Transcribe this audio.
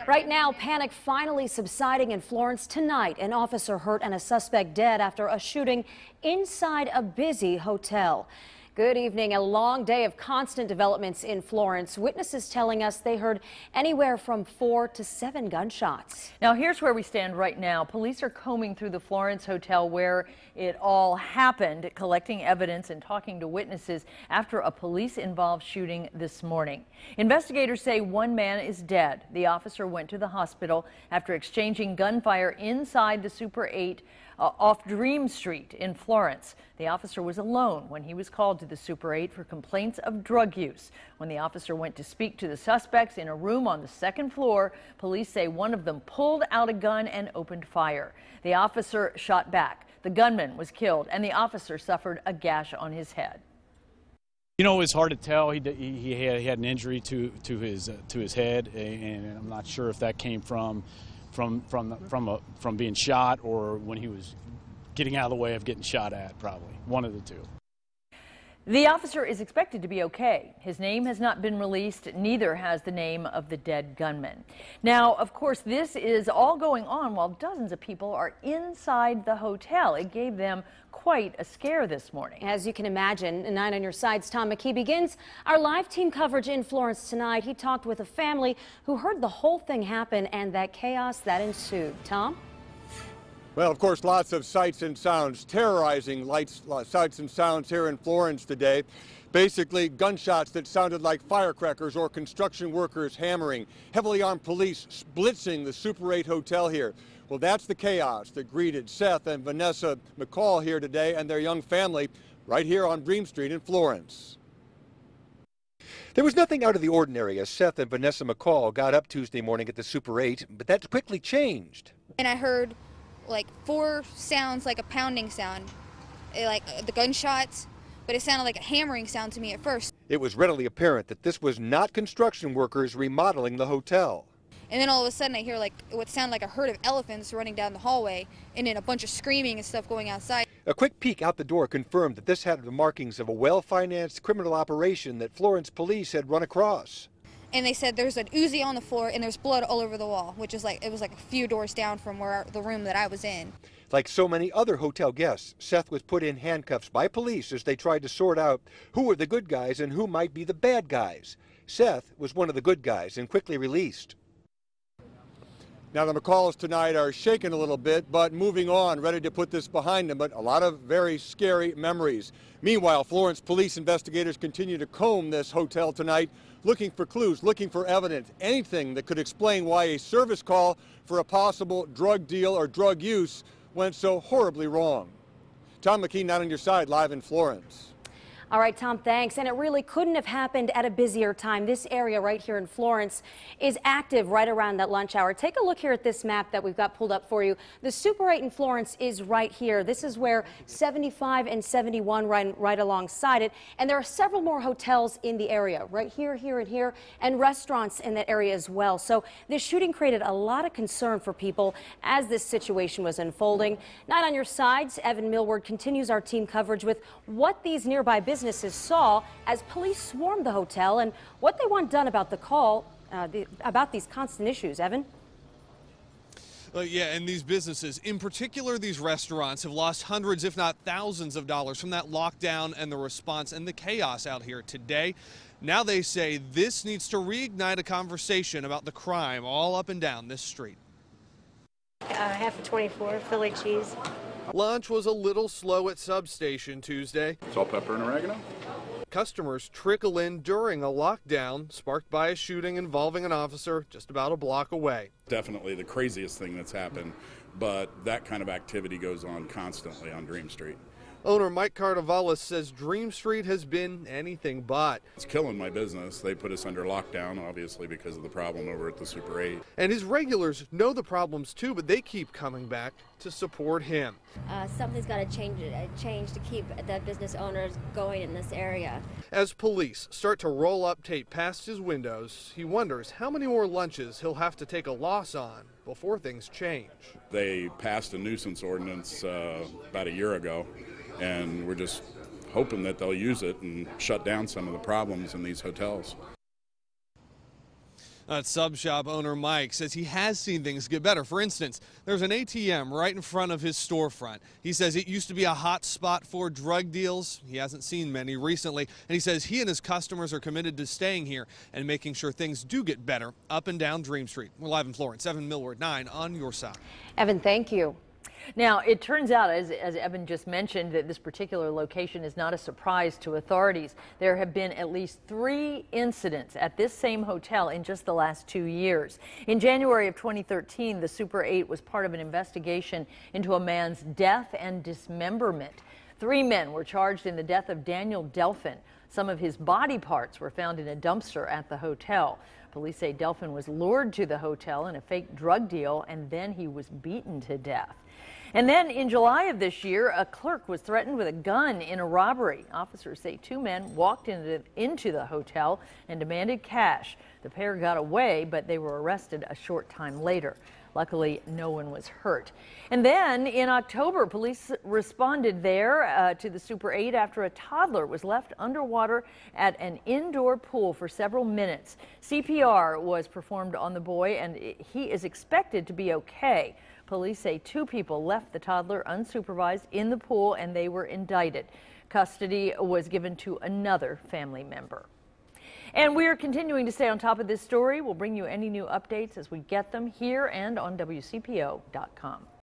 Right now, panic finally subsiding in Florence tonight. An officer hurt and a suspect dead after a shooting inside a busy hotel. Good evening. A long day of constant developments in Florence. Witnesses telling us they heard anywhere from 4 to 7 gunshots. Now, here's where we stand right now. Police are combing through the Florence hotel where it all happened, collecting evidence and talking to witnesses after a police-involved shooting this morning. Investigators say one man is dead. The officer went to the hospital after exchanging gunfire inside the Super 8 off Dream Street in Florence. The officer was alone when he was called to the Super 8 for complaints of drug use. When the officer went to speak to the suspects in a room on the second floor, police say one of them pulled out a gun and opened fire. The officer shot back. The gunman was killed, and the officer suffered a gash on his head. You know, it's hard to tell. He had an injury to his head, and I'm not sure if that came from being shot or when he was getting out of the way of getting shot at. Probably one of the two. The officer is expected to be okay. His name has not been released, neither has the name of the dead gunman. Now, of course, this is all going on while dozens of people are inside the hotel. It gave them quite a scare this morning. As you can imagine, 9 on your side's Tom McKee begins our live team coverage in Florence tonight. He talked with a family who heard the whole thing happen and that chaos that ensued. Tom? Well, of course, lots of sights and sounds, terrorizing sights and sounds here in Florence today. Basically, gunshots that sounded like firecrackers or construction workers hammering, heavily armed police blitzing the Super 8 hotel here. Well, that's the chaos that greeted Seth and Vanessa McCall here today and their young family right here on Dream Street in Florence. There was nothing out of the ordinary as Seth and Vanessa McCall got up Tuesday morning at the Super 8, but that quickly changed. And I heard like 4 sounds, like a pounding sound, like the gunshots, but it sounded like a hammering sound to me at first. It was readily apparent that this was not construction workers remodeling the hotel. And then all of a sudden I hear like what sounded like a herd of elephants running down the hallway, and then a bunch of screaming and stuff going outside. A quick peek out the door confirmed that this had the markings of a well-financed criminal operation that Florence police had run across. And they said there's an Uzi on the floor and there's blood all over the wall, which is like, it was like a few doors down from where the room that I was in. Like so many other hotel guests, Seth was put in handcuffs by police as they tried to sort out who were the good guys and who might be the bad guys. Seth was one of the good guys and quickly released. Now, the McCalls tonight are shaken a little bit, but moving on, ready to put this behind them, but a lot of very scary memories. Meanwhile, Florence police investigators continue to comb this hotel tonight, looking for clues, looking for evidence, anything that could explain why a service call for a possible drug deal or drug use went so horribly wrong. Tom McKee, 9 on your side, live in Florence. All right, Tom, thanks. And it really couldn't have happened at a busier time. This area right here in Florence is active right around that lunch hour. Take a look here at this map that we've got pulled up for you. The Super 8 in Florence is right here. This is where 75 and 71 run right alongside it. And there are several more hotels in the area, right here, here, and here, and restaurants in that area as well. So this shooting created a lot of concern for people as this situation was unfolding. 9 on your sides, Evan Millward continues our team coverage with what these nearby businesses saw as police swarmed the hotel and what they want done about the call, about these constant issues. Evan? Yeah, and these businesses, in particular these restaurants, have lost hundreds, if not thousands of dollars from that lockdown and the response and the chaos out here today. Now they say this needs to reignite a conversation about the crime all up and down this street. Half a 24, Philly cheese. Lunch was a little slow at Substation Tuesday. Salt, pepper, and oregano. Customers trickle in during a lockdown sparked by a shooting involving an officer just about a block away. Definitely the craziest thing that's happened, but that kind of activity goes on constantly on Dream Street. Owner Mike Carnavalis says Dream Street has been anything but. It's killing my business. They put us under lockdown, obviously, because of the problem over at the Super 8. And his regulars know the problems too, but they keep coming back to support him. Something's got to change to keep the business owners going in this area. As police start to roll up tape past his windows, he wonders how many more lunches he'll have to take a loss on before things change. They passed a nuisance ordinance about a year ago, and we're just hoping that they'll use it and shut down some of the problems in these hotels. Sub shop owner Mike says he has seen things get better. For instance, there's an ATM right in front of his storefront. He says it used to be a hot spot for drug deals. He hasn't seen many recently, and he says he and his customers are committed to staying here and making sure things do get better up and down Dream Street. We're live in Florence. Evan Millward, 9 on your side. Evan, thank you. Now, it turns out, as Evan just mentioned, that this particular location is not a surprise to authorities. There have been at least 3 incidents at this same hotel in just the last 2 years. In January of 2013, the Super 8 was part of an investigation into a man's death and dismemberment. 3 men were charged in the death of Daniel Delphin. Some of his body parts were found in a dumpster at the hotel. Police say Delphin was lured to the hotel in a fake drug deal, and then he was beaten to death. And then in July of this year, a clerk was threatened with a gun in a robbery. Officers say 2 men walked into the hotel and demanded cash. The pair got away, but they were arrested a short time later. Luckily, no one was hurt. And then in October, police responded there to the Super 8 after a toddler was left underwater at an indoor pool for several minutes. CPR was performed on the boy, and he is expected to be okay. Police say 2 people left the toddler unsupervised in the pool, and they were indicted. Custody was given to another family member. And we are continuing to stay on top of this story. We'll bring you any new updates as we get them here and on WCPO.com.